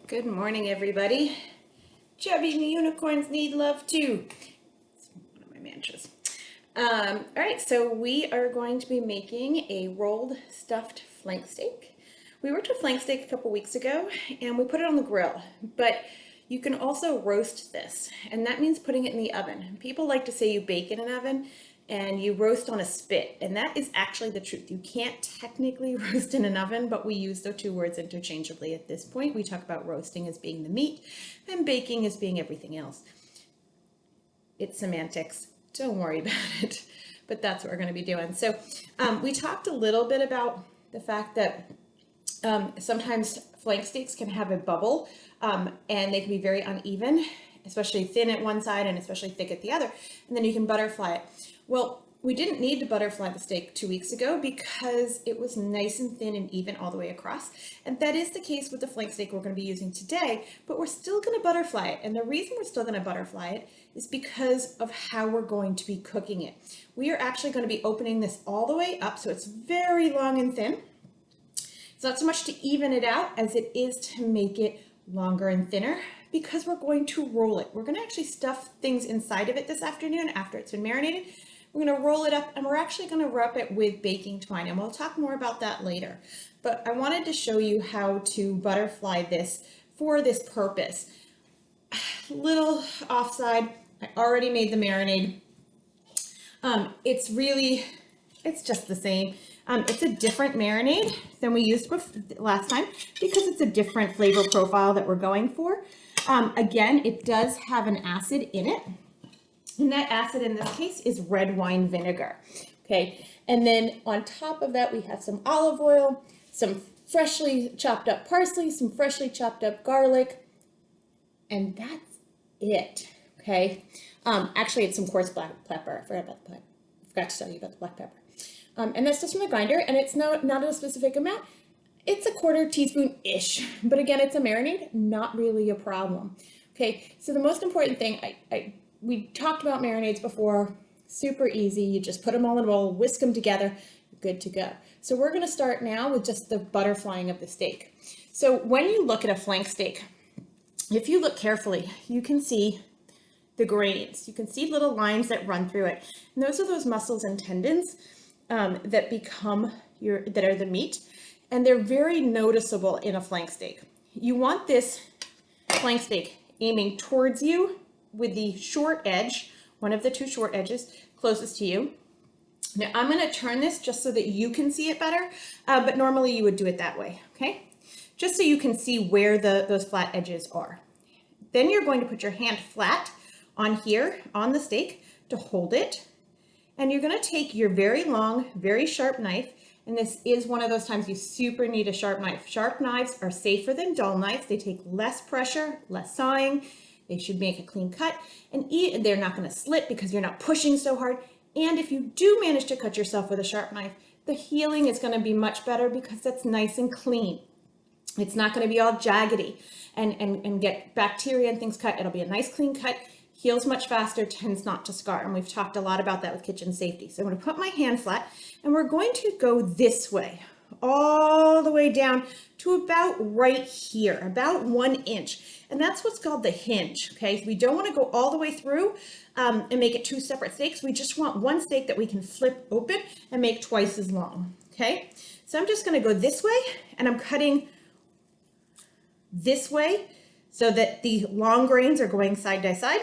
Good morning, everybody. Chubby unicorns need love too. It's one of my mantras. All right, so we are going to be making a rolled stuffed flank steak. We worked with flank steak a couple weeks ago and we put it on the grill, but you can also roast this, and that means putting it in the oven. People like to say you bake in an oven and you roast on a spit, and that is actually the truth. You can't technically roast in an oven, but we use the two words interchangeably at this point. We talk about roasting as being the meat and baking as being everything else. It's semantics, don't worry about it, but that's what we're going to be doing. So we talked a little bit about the fact that sometimes flank steaks can have a bubble and they can be very uneven, especially thin at one side and especially thick at the other, and then you can butterfly it. Well, we didn't need to butterfly the steak 2 weeks ago because it was nice and thin and even all the way across. And that is the case with the flank steak we're going to be using today, but we're still going to butterfly it. And the reason we're still going to butterfly it is because of how we're going to be cooking it. We are actually going to be opening this all the way up, so it's very long and thin. It's not so much to even it out as it is to make it longer and thinner, because we're going to roll it. We're going to actually stuff things inside of it this afternoon after it's been marinated. We're going to roll it up and we're actually going to wrap it with baking twine, and we'll talk more about that later. But I wanted to show you how to butterfly this for this purpose. Little offside, I already made the marinade. It's just the same. It's a different marinade than we used last time because it's a different flavor profile that we're going for. Again, it does have an acid in it. And that acid in this case is red wine vinegar, okay? And then on top of that, we have some olive oil, some freshly chopped up parsley, some freshly chopped up garlic, and that's it, okay? Actually, it's some coarse black pepper. I forgot to tell you about the black pepper. And that's just from the grinder, and it's not a specific amount. It's a 1/4 teaspoon-ish, but again, it's a marinade, not really a problem. Okay, so the most important thing, we talked about marinades before, super easy. You just put them all in a bowl, whisk them together, good to go. So we're gonna start now with just the butterflying of the steak. So when you look at a flank steak, if you look carefully, you can see the grains. You can see little lines that run through it. And those are those muscles and tendons that are the meat. And they're very noticeable in a flank steak. You want this flank steak aiming towards you with the short edge, one of the two short edges closest to you. Now I'm going to turn this just so that you can see it better, but normally you would do it that way, okay? Just so you can see where those flat edges are. Then you're going to put your hand flat on here on the steak to hold it, and you're going to take your very long, very sharp knife. And this is one of those times you super need a sharp knife. Sharp knives are safer than dull knives. They take less pressure, less sawing. They should make a clean cut, and they're not going to slit because you're not pushing so hard. And if you do manage to cut yourself with a sharp knife, the healing is going to be much better because that's nice and clean. It's not going to be all jaggedy and get bacteria and things cut. It'll be a nice clean cut, heals much faster, tends not to scar. And we've talked a lot about that with kitchen safety. So I'm going to put my hand flat, and we're going to go this way, all the way down to about right here, about 1 inch. And that's what's called the hinge, okay? We don't want to go all the way through and make it 2 separate steaks. We just want one steak that we can flip open and make twice as long, okay? So I'm just going to go this way, and I'm cutting this way so that the long grains are going side by side.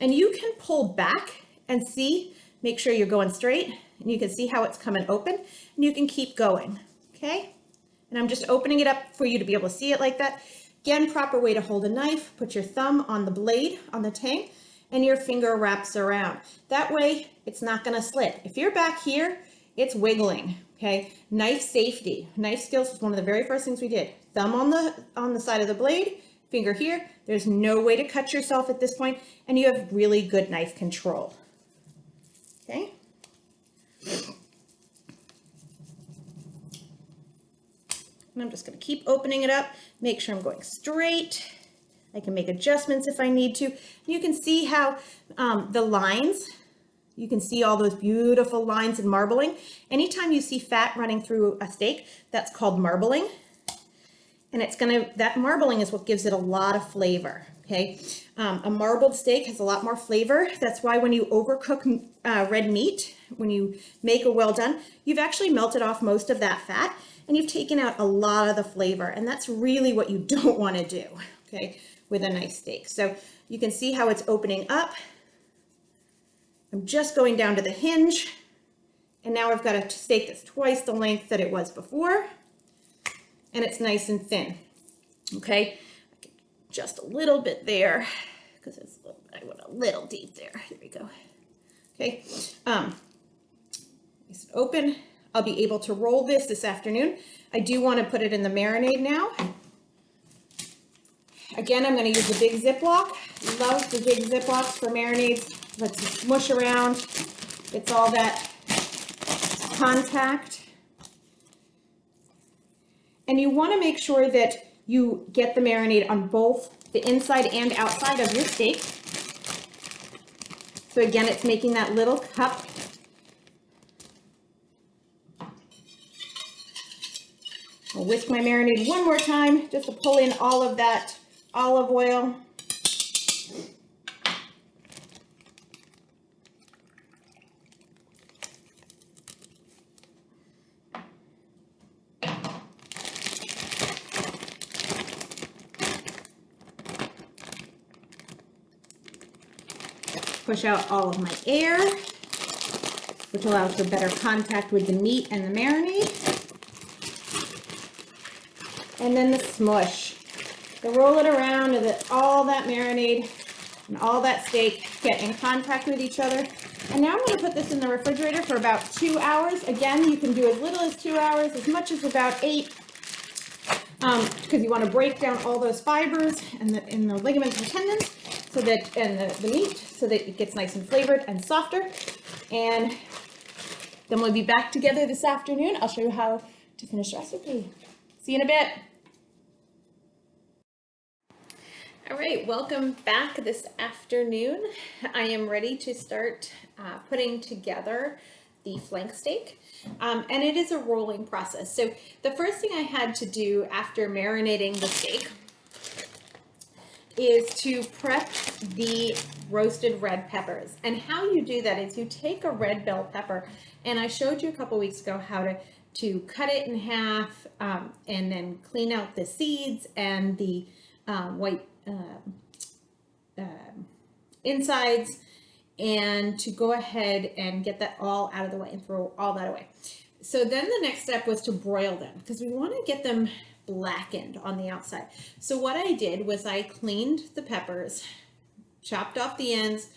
And you can pull back and see, make sure you're going straight, and you can see how it's coming open, and you can keep going, okay? And I'm just opening it up for you to be able to see it like that. Again, proper way to hold a knife, put your thumb on the blade, on the tang, and your finger wraps around. That way, it's not gonna slit. If you're back here, it's wiggling, okay? Knife safety. Knife skills was one of the very first things we did. Thumb on the side of the blade, finger here. There's no way to cut yourself at this point, and you have really good knife control, okay? And I'm just going to keep opening it up, make sure I'm going straight. I can make adjustments if I need to. You can see how the lines, you can see all those beautiful lines and marbling. Anytime you see fat running through a steak, that's called marbling. And that marbling is what gives it a lot of flavor, okay? A marbled steak has a lot more flavor. That's why when you overcook red meat, when you make a well done, you've actually melted off most of that fat and you've taken out a lot of the flavor. And that's really what you don't want to do, okay, with a nice steak. So you can see how it's opening up. I'm just going down to the hinge. And now I've got a steak that's twice the length that it was before. And it's nice and thin, okay? Just a little bit there, because I went a little deep there. Here we go, okay? Nice and open. I'll be able to roll this afternoon. I do want to put it in the marinade now. Again, I'm going to use a big Ziploc. Love the big Ziplocs for marinades. Let's smush around. It's all that contact. And you want to make sure that you get the marinade on both the inside and outside of your steak. So again, it's making that little cup. I'll whisk my marinade one more time just to pull in all of that olive oil. Push out all of my air, which allows for better contact with the meat and the marinade. And then the smush. So roll it around so that all that marinade and all that steak get in contact with each other. And now I'm going to put this in the refrigerator for about 2 hours. Again, you can do as little as 2 hours, as much as about 8, because you want to break down all those fibers and the ligaments and tendons, so that, and the meat, so that it gets nice and flavored and softer. And then we'll be back together this afternoon. I'll show you how to finish the recipe. See you in a bit. All right, welcome back this afternoon. I am ready to start putting together the flank steak, and it is a rolling process. So the first thing I had to do after marinating the steak is to prep the roasted red peppers. And how you do that is you take a red bell pepper, and I showed you a couple weeks ago how to cut it in half and then clean out the seeds and the white insides, and to go ahead and get that all out of the way and throw all that away. So then the next step was to broil them, because we want to get them blackened on the outside. So what I did was I cleaned the peppers, chopped off the ends,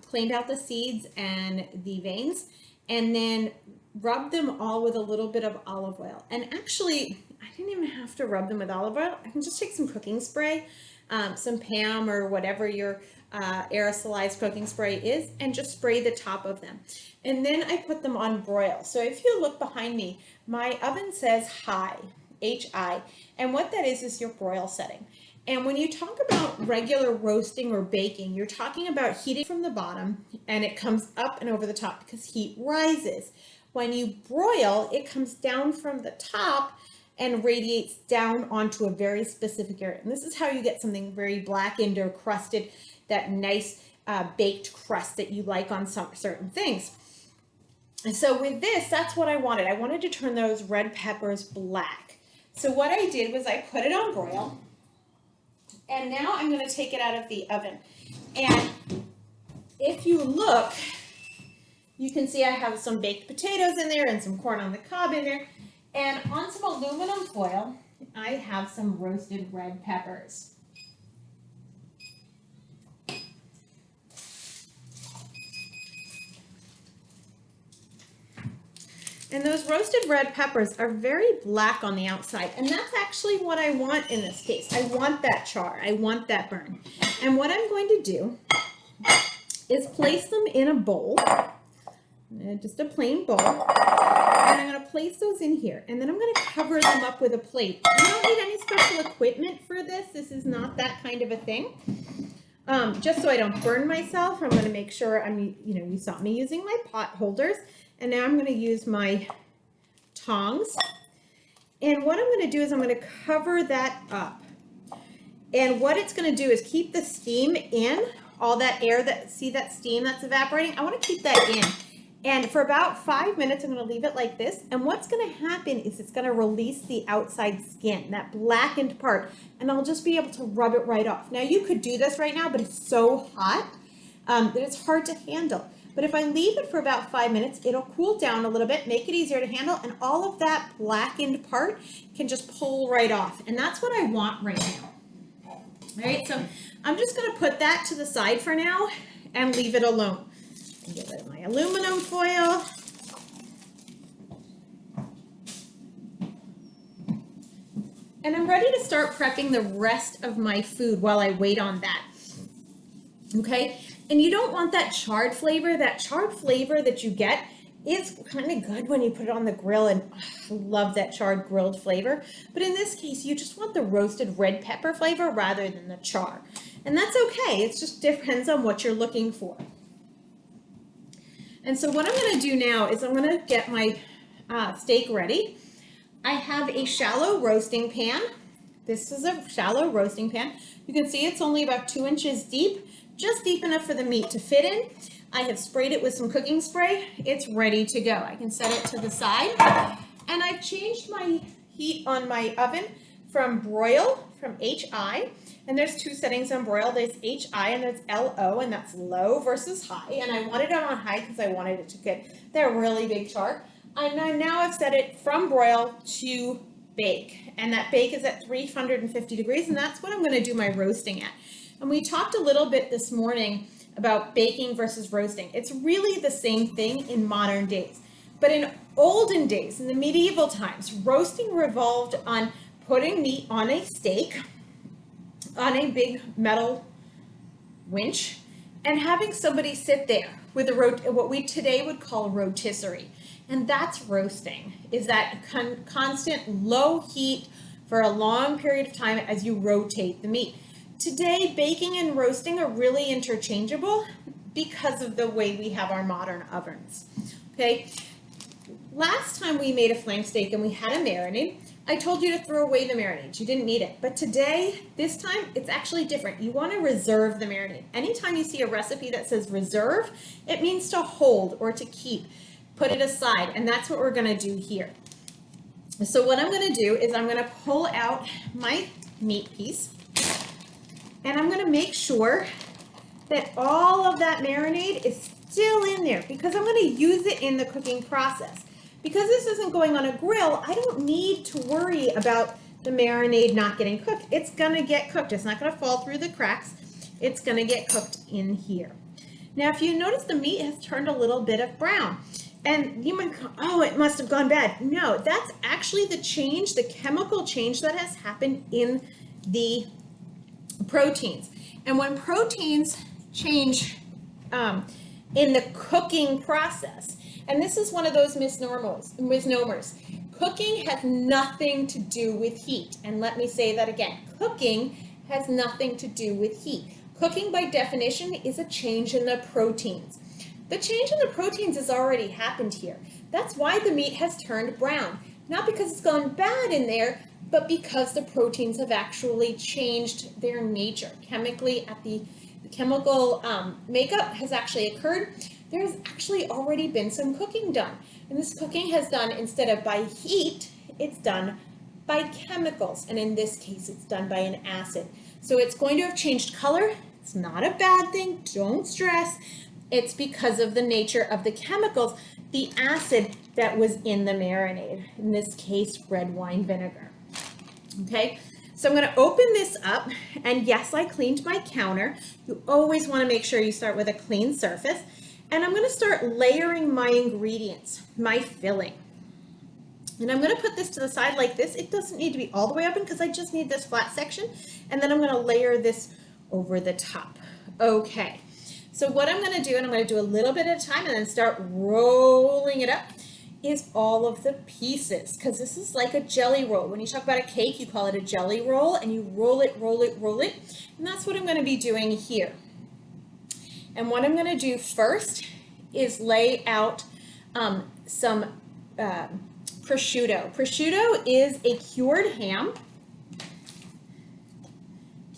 cleaned out the seeds and the veins, and then rubbed them all with a little bit of olive oil. And actually, I didn't even have to rub them with olive oil. I can just take some cooking spray, some Pam or whatever your aerosolized cooking spray is, and just spray the top of them. And then I put them on broil. So if you look behind me, my oven says high, H-I, and what that is your broil setting. And when you talk about regular roasting or baking, you're talking about heating from the bottom and it comes up and over the top because heat rises. When you broil, it comes down from the top and radiates down onto a very specific area. And this is how you get something very blackened or crusted, that nice baked crust that you like on some certain things. And so with this, that's what I wanted. I wanted to turn those red peppers black. So what I did was I put it on broil, and now I'm going to take it out of the oven. And if you look, you can see I have some baked potatoes in there and some corn on the cob in there. And on some aluminum foil, I have some roasted red peppers. And those roasted red peppers are very black on the outside. And that's actually what I want in this case. I want that char. I want that burn. And what I'm going to do is place them in a bowl, just a plain bowl. And I'm going to place those in here. And then I'm going to cover them up with a plate. You don't need any special equipment for this. This is not that kind of a thing. Just so I don't burn myself, I'm going to make sure you saw me using my pot holders. And now I'm going to use my tongs, And what I'm going to do is I'm going to cover that up. And what it's going to do is keep the steam in, all that air that, see that steam that's evaporating? I want to keep that in. And for about 5 minutes, I'm going to leave it like this. And what's going to happen is it's going to release the outside skin, that blackened part, and I'll just be able to rub it right off. Now you could do this right now, but it's so hot that it's hard to handle. But if I leave it for about 5 minutes, it'll cool down a little bit, make it easier to handle, and all of that blackened part can just pull right off. And that's what I want right now. All right, so I'm just going to put that to the side for now and leave it alone. Get rid of my aluminum foil. And I'm ready to start prepping the rest of my food while I wait on that. Okay, and you don't want that charred flavor. That charred flavor that you get is kind of good when you put it on the grill, and I love that charred grilled flavor. But in this case, you just want the roasted red pepper flavor rather than the char. And that's okay. It just depends on what you're looking for. And so what I'm going to do now is I'm going to get my steak ready. I have a shallow roasting pan. This is a shallow roasting pan. You can see it's only about 2 inches deep, just deep enough for the meat to fit in. I have sprayed it with some cooking spray. It's ready to go. I can set it to the side. And I've changed my heat on my oven from broil, from HI. And there's 2 settings on broil. There's HI and there's LO, and that's low versus high. And I wanted it on high because I wanted it to get that really big char. And now I've set it from broil to bake. And that bake is at 350 degrees, and that's what I'm going to do my roasting at. And we talked a little bit this morning about baking versus roasting. It's really the same thing in modern days. But in olden days, in the medieval times, roasting revolved on putting meat on a stake, on a big metal winch, and having somebody sit there with what we today would call rotisserie. And that's roasting, is that constant low heat for a long period of time as you rotate the meat. Today, baking and roasting are really interchangeable because of the way we have our modern ovens. Okay, last time we made a flank steak and we had a marinade, I told you to throw away the marinade. You didn't need it. But today, this time, it's actually different. You want to reserve the marinade. Anytime you see a recipe that says reserve, it means to hold or to keep. Put it aside, and that's what we're going to do here. So what I'm going to do is I'm going to pull out my meat piece, and I'm going to make sure that all of that marinade is still in there because I'm going to use it in the cooking process. Because this isn't going on a grill, I don't need to worry about the marinade not getting cooked. It's going to get cooked. It's not going to fall through the cracks. It's going to get cooked in here. Now, if you notice, the meat has turned a little bit of brown. And you might go, oh, it must have gone bad. No, that's actually the change, the chemical change that has happened in the proteins. And when proteins change in the cooking process, and this is one of those misnomers. Cooking has nothing to do with heat. And let me say that again. Cooking has nothing to do with heat. Cooking, by definition, is a change in the proteins. The change in the proteins has already happened here. That's why the meat has turned brown. Not because it's gone bad in there, but because the proteins have actually changed their nature. Chemically, at the chemical makeup has actually occurred. There's actually already been some cooking done. And this cooking has done, instead of by heat, it's done by chemicals. And in this case, it's done by an acid. So it's going to have changed color. It's not a bad thing. Don't stress. It's because of the nature of the chemicals, the acid that was in the marinade, in this case, red wine vinegar. Okay, so I'm going to open this up, and yes, I cleaned my counter. You always want to make sure you start with a clean surface, and I'm going to start layering my ingredients, my filling. And I'm going to put this to the side like this. It doesn't need to be all the way open because I just need this flat section, and then I'm going to layer this over the top. Okay. So what I'm going to do, and I'm going to do a little bit at a time and then start rolling it up, is all of the pieces, because this is like a jelly roll. When you talk about a cake, you call it a jelly roll, and you roll it, roll it, roll it, and that's what I'm going to be doing here. And what I'm going to do first is lay out some prosciutto. Prosciutto is a cured ham,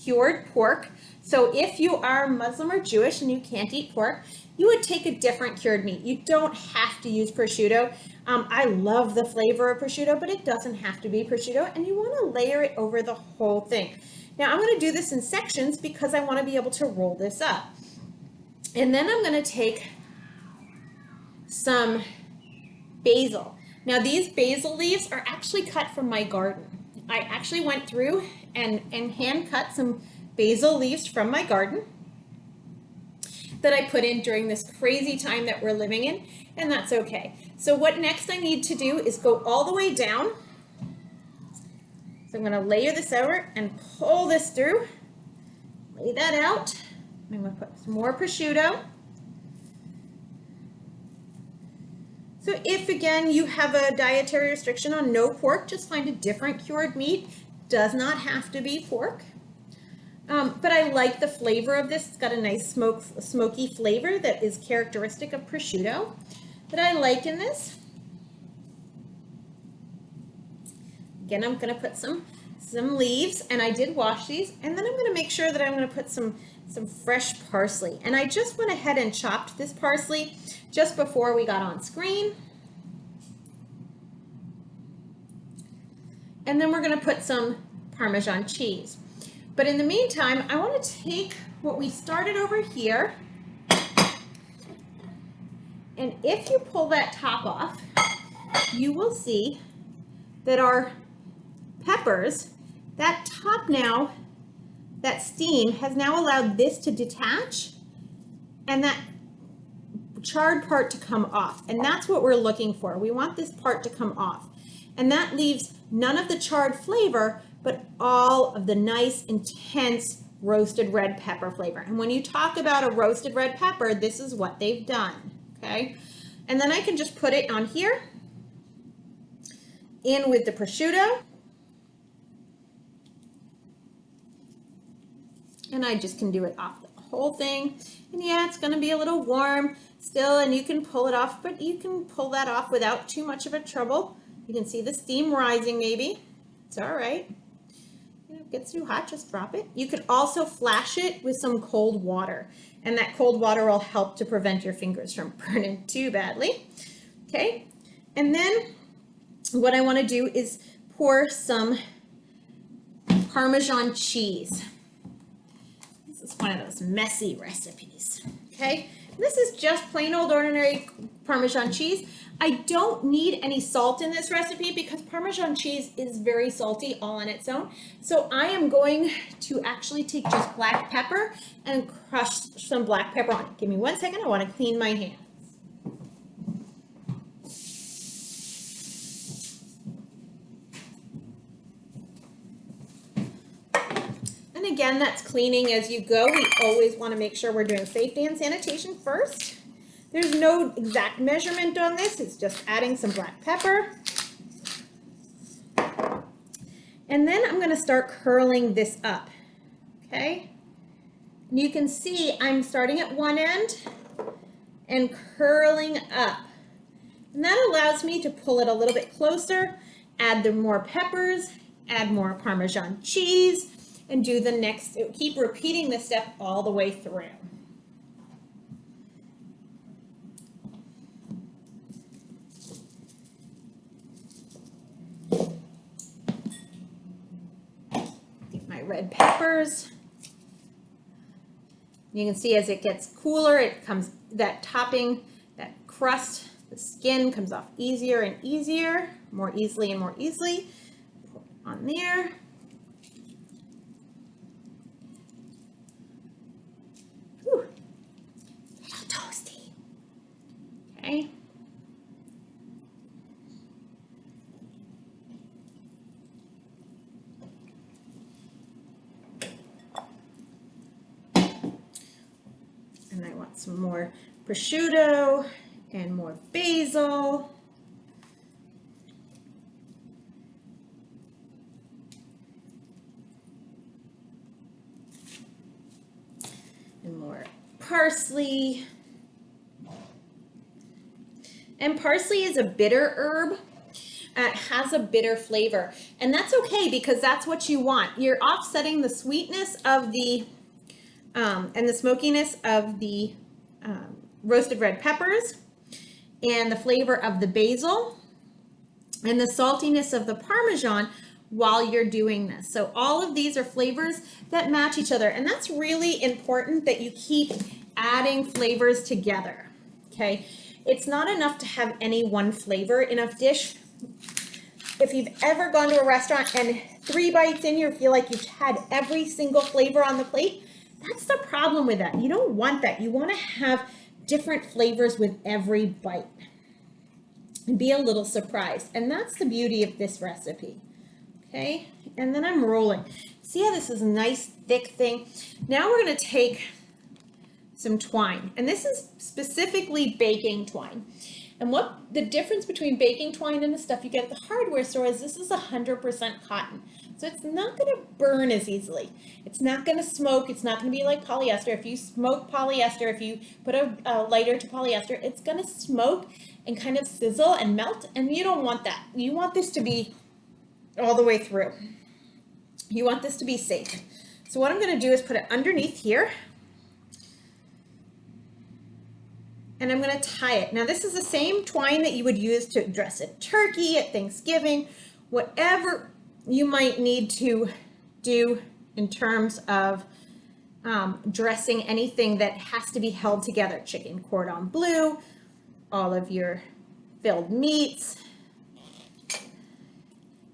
cured pork. So if you are Muslim or Jewish and you can't eat pork, you would take a different cured meat. You don't have to use prosciutto. I love the flavor of prosciutto, but it doesn't have to be prosciutto, and you want to layer it over the whole thing. Now I'm going to do this in sections because I want to be able to roll this up. And then I'm going to take some basil. Now these basil leaves are actually cut from my garden. I actually went through and hand cut some basil leaves from my garden that I put in during this crazy time that we're living in, and that's okay. So what next I need to do is go all the way down. So I'm going to layer this over and pull this through. Lay that out. I'm going to put some more prosciutto. So if, again, you have a dietary restriction on no pork, just find a different cured meat. Does not have to be pork. But I like the flavor of this. It's got a nice smoky flavor that is characteristic of prosciutto that I like in this. Again, I'm going to put some leaves, and I did wash these, and then I'm going to make sure that I'm going to put some fresh parsley. And I just went ahead and chopped this parsley just before we got on screen. And then we're going to put some Parmesan cheese. But in the meantime, I want to take what we started over here, and if you pull that top off, you will see that our peppers, that top now, that steam has now allowed this to detach and that charred part to come off. And that's what we're looking for. We want this part to come off. And that leaves none of the charred flavor, but all of the nice, intense roasted red pepper flavor. And when you talk about a roasted red pepper, this is what they've done, okay? And then I can just put it on here, in with the prosciutto. And I just can do it off the whole thing. And yeah, it's gonna be a little warm still, and you can pull it off, but you can pull that off without too much of a trouble. You can see the steam rising maybe. It's all right. If it gets too hot, just drop it. You could also flash it with some cold water, and that cold water will help to prevent your fingers from burning too badly. Okay, and then what I want to do is pour some Parmesan cheese. This is one of those messy recipes. Okay, this is just plain old ordinary Parmesan cheese. I don't need any salt in this recipe because Parmesan cheese is very salty all on its own. So I am going to actually take just black pepper and crush some black pepper on it. Give me 1 second, I want to clean my hands. And again, that's cleaning as you go. We always want to make sure we're doing safety and sanitation first. There's no exact measurement on this. It's just adding some black pepper. And then I'm going to start curling this up, okay? And you can see I'm starting at one end and curling up. And that allows me to pull it a little bit closer, add the more peppers, add more Parmesan cheese, and do the next, keep repeating this step all the way through. Red peppers. You can see as it gets cooler, it comes, that topping, that crust, the skin comes off easier and easier, more easily and more easily. Put it on there. Whew. A little toasty. Okay. And I want some more prosciutto and more basil. And more parsley. And parsley is a bitter herb. has a bitter flavor, and that's okay because that's what you want. You're offsetting the sweetness of the and the smokiness of the roasted red peppers and the flavor of the basil and the saltiness of the Parmesan while you're doing this. So all of these are flavors that match each other, and that's really important that you keep adding flavors together, okay? It's not enough to have any one flavor in a dish. If you've ever gone to a restaurant and 3 bites in, you feel like you've had every single flavor on the plate, that's the problem with that. You don't want that. You want to have different flavors with every bite and be a little surprised. And that's the beauty of this recipe. Okay, and then I'm rolling. See how this is a nice thick thing? Now we're going to take some twine, and this is specifically baking twine. And what the difference between baking twine and the stuff you get at the hardware store is this is 100% cotton. So it's not going to burn as easily. It's not going to smoke. It's not going to be like polyester. If you smoke polyester, if you put a lighter to polyester, it's going to smoke and kind of sizzle and melt, and you don't want that. You want this to be all the way through. You want this to be safe. So what I'm going to do is put it underneath here, and I'm going to tie it. Now this is the same twine that you would use to dress a turkey at Thanksgiving, whatever you might need to do in terms of dressing anything that has to be held together. Chicken cordon bleu, all of your filled meats,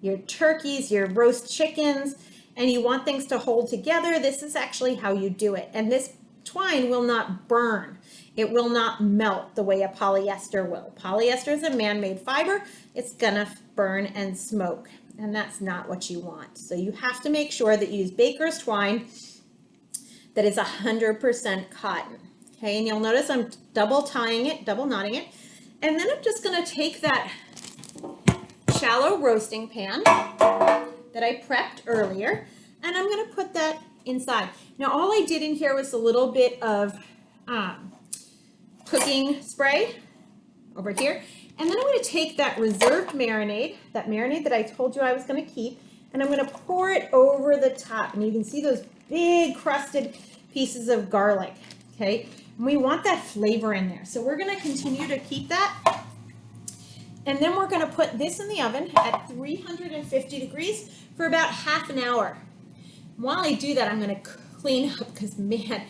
your turkeys, your roast chickens, and you want things to hold together. This is actually how you do it. And this twine will not burn. It will not melt the way a polyester will. Polyester is a man-made fiber. It's gonna burn and smoke, and that's not what you want. So you have to make sure that you use baker's twine that is 100% cotton. Okay, and you'll notice I'm double tying it, double knotting it. And then I'm just gonna take that shallow roasting pan that I prepped earlier, and I'm going to put that inside. Now all I did in here was a little bit of cooking spray over here, and then I'm going to take that reserved marinade, that marinade that I told you I was going to keep, and I'm going to pour it over the top, and you can see those big crusted pieces of garlic, okay? And we want that flavor in there, so we're going to continue to keep that. And then we're going to put this in the oven at 350 degrees for about half an hour. While I do that, I'm going to clean up because, man,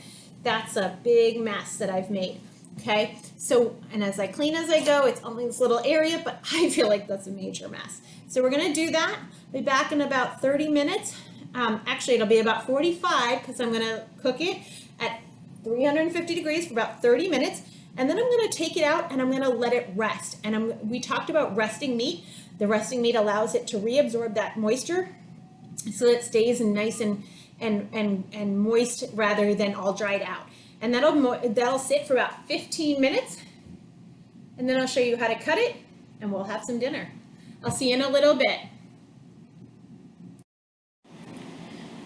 that's a big mess that I've made. Okay, so, and as I clean as I go, it's only this little area, but I feel like that's a major mess. So we're going to do that. Be back in about 30 minutes. Actually, it'll be about 45 because I'm going to cook it at 350 degrees for about 30 minutes. And then I'm going to take it out and I'm going to let it rest. And we talked about resting meat. The resting meat allows it to reabsorb that moisture so that it stays nice and moist rather than all dried out. And that'll sit for about 15 minutes. And then I'll show you how to cut it and we'll have some dinner. I'll see you in a little bit.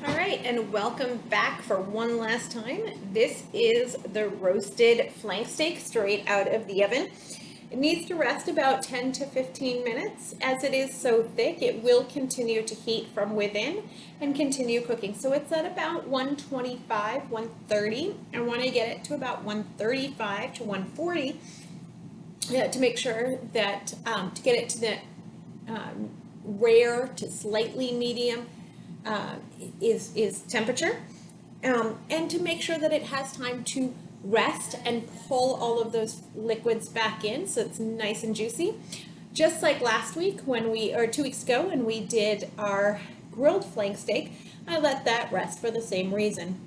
All right, and welcome back for one last time. This is the roasted flank steak straight out of the oven. It needs to rest about 10 to 15 minutes. As it is so thick, it will continue to heat from within and continue cooking. So it's at about 125, 130. I want to get it to about 135 to 140 to make sure that, to get it to the rare to slightly medium is temperature, and to make sure that it has time to rest and pull all of those liquids back in so it's nice and juicy. Just like last week or 2 weeks ago when we did our grilled flank steak, I let that rest for the same reason.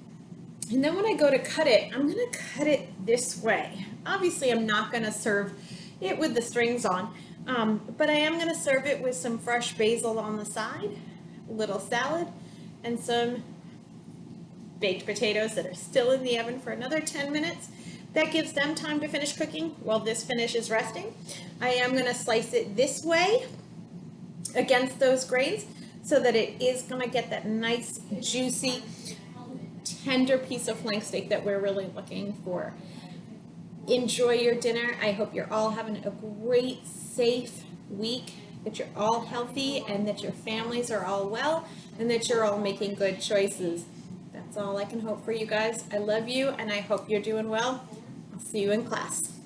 And then when I go to cut it, I'm going to cut it this way. Obviously, I'm not going to serve it with the strings on, but I am going to serve it with some fresh basil on the side, a little salad, and some baked potatoes that are still in the oven for another 10 minutes. That gives them time to finish cooking while this finishes resting. I am going to slice it this way against those grains so that it is going to get that nice, juicy, tender piece of flank steak that we're really looking for. Enjoy your dinner. I hope you're all having a great, safe week. that you're all healthy and that your families are all well and that you're all making good choices. That's all I can hope for you guys. I love you and I hope you're doing well. I'll see you in class.